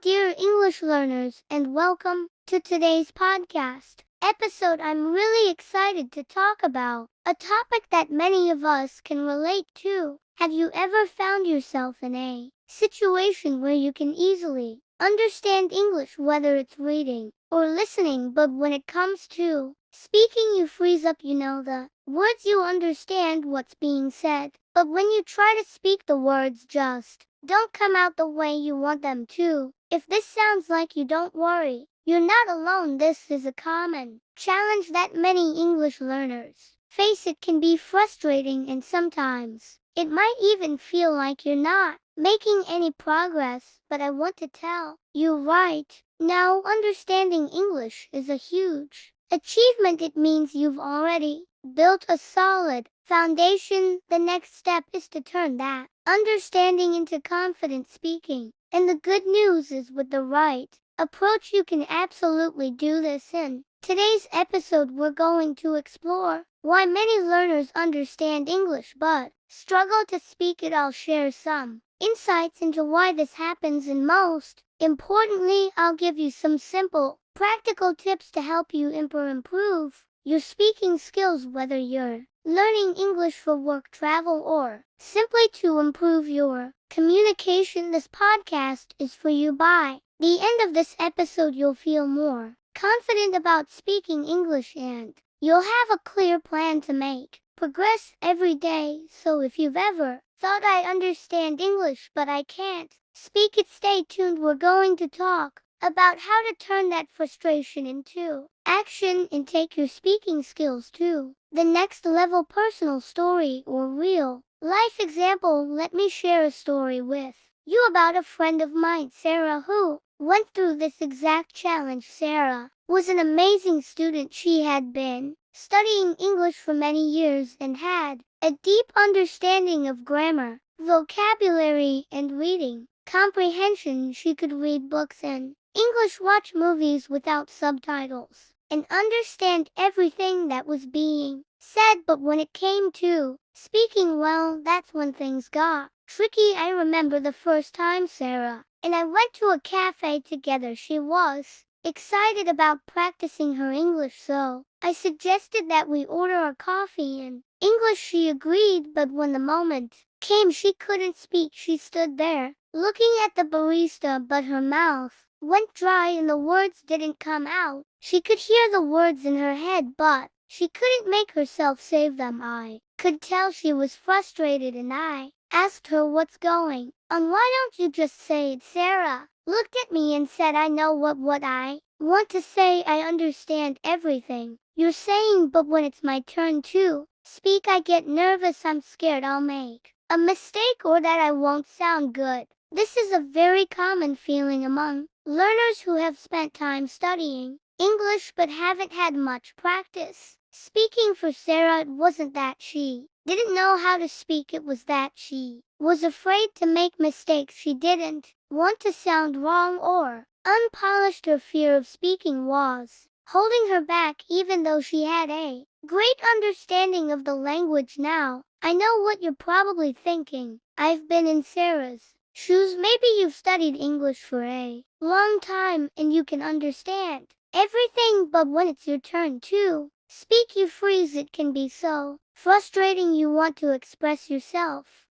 dear English learners, and welcome to today's podcast episode. I'm really excited to talk about a topic that many of us can relate to. Have you ever found yourself in a situation where you can easily understand English, whether it's reading or listening, but when it comes to speaking, you freeze up? You know the words, you understand what's being said, but when you try to speak, the words just don't come out the way you want them to. If this sounds like you, don't worry. You're not alone. This is a common challenge that many English learners face. It can be frustrating, and sometimes it might even feel like you're not making any progress, but I want to tell you right now, understanding English is a huge achievement. It means you've already built a solid foundation. The next step is to turn that understanding into confident speaking. And the good news is, with the right approach, you can absolutely do this. In today's episode, we're going to explore why many learners understand English but struggle to speak it. I'll share some insights into why this happens, and most importantly, I'll give you some simple, practical tips to help you improve your speaking skills, whether you're learning English for work, travel, or simply to improve your communication. This podcast is for you. By the end of this episode, you'll feel more confident about speaking English, and you'll have a clear plan to make progress every day. So if you've ever thought, I understand English but I can't speak it, stay tuned. We're going to talk about how to turn that frustration into action and take your speaking skills to the next level. Personal story or real life example. Let me share a story with you about a friend of mine, Sarah, who went through this exact challenge. Sarah was an amazing student. She had been studying English for many years and had a deep understanding of grammar, vocabulary, and reading comprehension. She could read books in English, watch movies without subtitles, and understand everything that was being said. But when it came to speaking, well, that's when things got tricky. I remember the first time Sarah and I went to a cafe together. She was excited about practicing her English, so I suggested that we order our coffee in English. She agreed, but when the moment came, she couldn't speak. She stood there looking at the barista, but her mouth went dry and the words didn't come out. She could hear the words in her head, but she couldn't make herself say them. I could tell she was frustrated, and I asked her, what's going on? Why don't you just say it? Sarah looked at me and said, I know what I want to say. I understand everything you're saying, but when it's my turn to speak, I get nervous. I'm scared I'll make a mistake or that I won't sound good. This is a very common feeling among learners who have spent time studying English but haven't had much practice speaking. For Sarah, it wasn't that she didn't know how to speak, it was that she was afraid to make mistakes. She didn't want to sound wrong or unpolished. Her fear of speaking was holding her back, even though she had a great understanding of the language. Now, I know what you're probably thinking. I've been in Sarah's shoes. Maybe you've studied English for a long time and you can understand everything, but when it's your turn to speak, you freeze. It can be so frustrating. You want to express yourself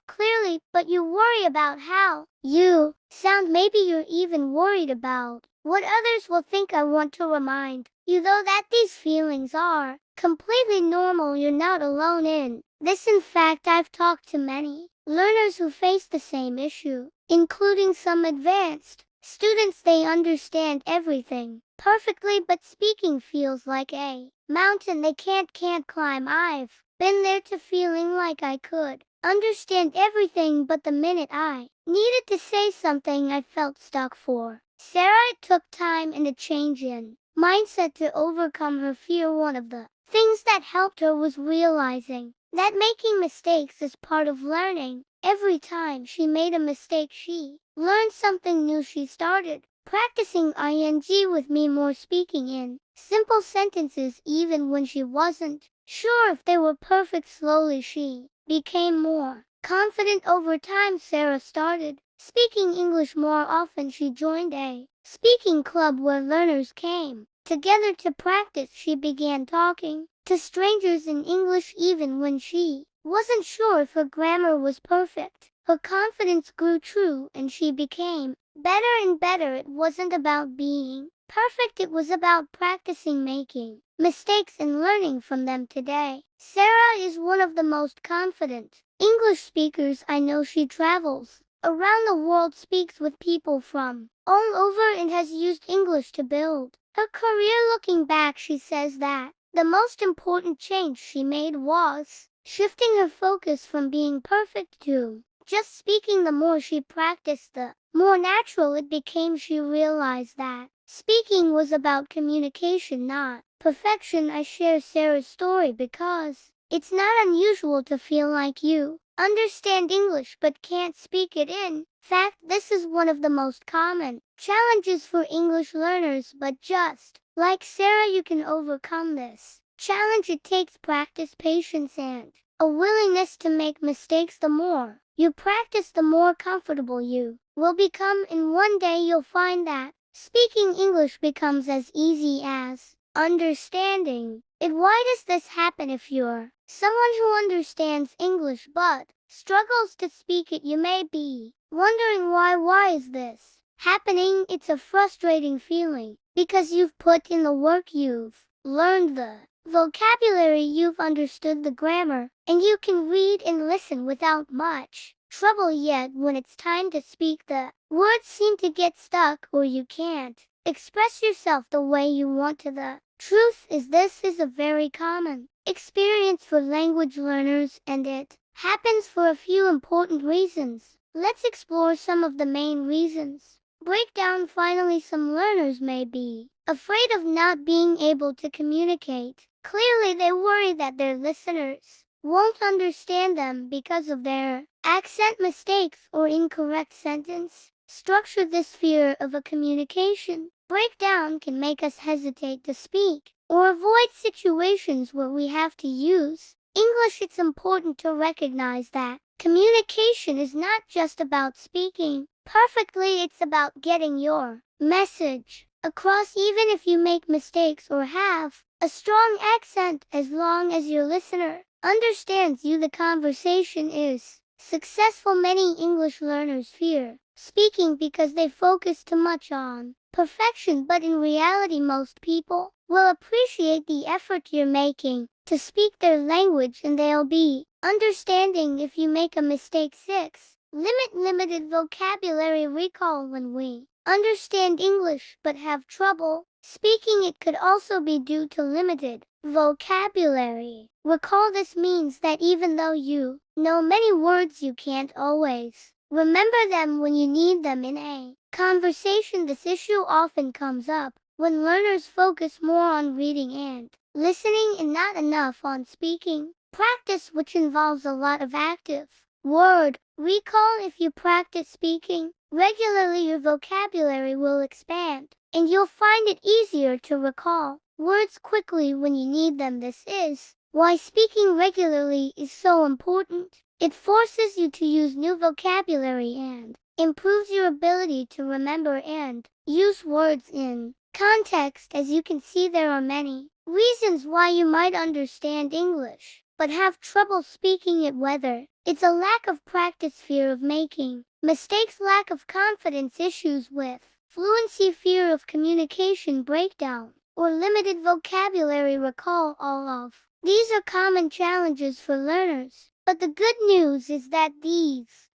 clearly, but you worry about how you sound. Maybe you're even worried about what others will think. I want to remind you, though, that these feelings are completely normal. You're not alone in this. In fact, I've talked to many learners who face the same issue, including some advanced students. They understand everything perfectly, but speaking feels like a mountain they can't climb. I've been there, to feeling like I could understand everything, but the minute I needed to say something, I felt stuck. For Sarah, it took time and a change in mindset to overcome her fear. One of the things that helped her was realizing that making mistakes is part of learning. Every time she made a mistake, she learned something new. She started practicing ing with me more, speaking in simple sentences even when she wasn't sure if they were perfect. Slowly she became more confident. Over time, Sarah started speaking English more often. She joined a speaking club where learners came together to practice. She began talking to strangers in English even when she wasn't sure if her grammar was perfect. Her confidence grew true and she became better and better. It wasn't about being perfect, it was about practicing making mistakes and learning from them. Today, Sarah is one of the most confident English speakers I know. She travels around the world, speaks with people from all over, and has used English to build her career. Looking back, she says that the most important change she made was shifting her focus from being perfect to just speaking. The more she practiced, the more natural it became. She realized that speaking was about communication, not perfection. I share Sarah's story because it's not unusual to feel like you understand English but can't speak it. In fact, this is one of the most common challenges for English learners, but just like Sarah, you can overcome this challenge. It takes practice, patience, and a willingness to make mistakes. The more you practice, the more comfortable you will become, and one day you'll find that speaking English becomes as easy as understanding it. Why does this happen? If you're someone who understands English but struggles to speak it, you may be wondering why. Why is this happening? It's a frustrating feeling because you've put in the work, you've learned the vocabulary, you've understood the grammar, and you can read and listen without much trouble. Yet when it's time to speak, the words seem to get stuck, or you can't express yourself the way you want to. The truth is, this is a very common experience for language learners, and it happens for a few important reasons. Let's explore some of the main reasons. Breakdown. Finally, some learners may be afraid of not being able to communicate clearly. They worry that their listeners won't understand them because of their accent, mistakes, or incorrect sentence structure. This fear of a communication breakdown can make us hesitate to speak or avoid situations where we have to use English. It's important to recognize that communication is not just about speaking perfectly, it's about getting your message across. Even if you make mistakes or have a strong accent, as long as your listener understands you, the conversation is successful. Many English learners fear speaking because they focus too much on perfection, but in reality, most people will appreciate the effort you're making to speak their language, and they'll be understanding if you make a mistake. 6. Limited vocabulary recall. When we understand English but have trouble speaking, it could also be due to limited vocabulary recall. This means that even though you know many words, you can't always remember them when you need them in a conversation. This issue often comes up when learners focus more on reading and listening and not enough on speaking practice, which involves a lot of active word recall. If you practice speaking regularly, your vocabulary will expand, and you'll find it easier to recall words quickly when you need them. This is why speaking regularly is so important. It forces you to use new vocabulary and improves your ability to remember and use words in context. As you can see, there are many reasons why you might understand English but have trouble speaking it, whether it's a lack of practice, fear of making mistakes, lack of confidence, issues with fluency, fear of communication breakdown, or limited vocabulary recall. All of these are common challenges for learners, but the good news is that these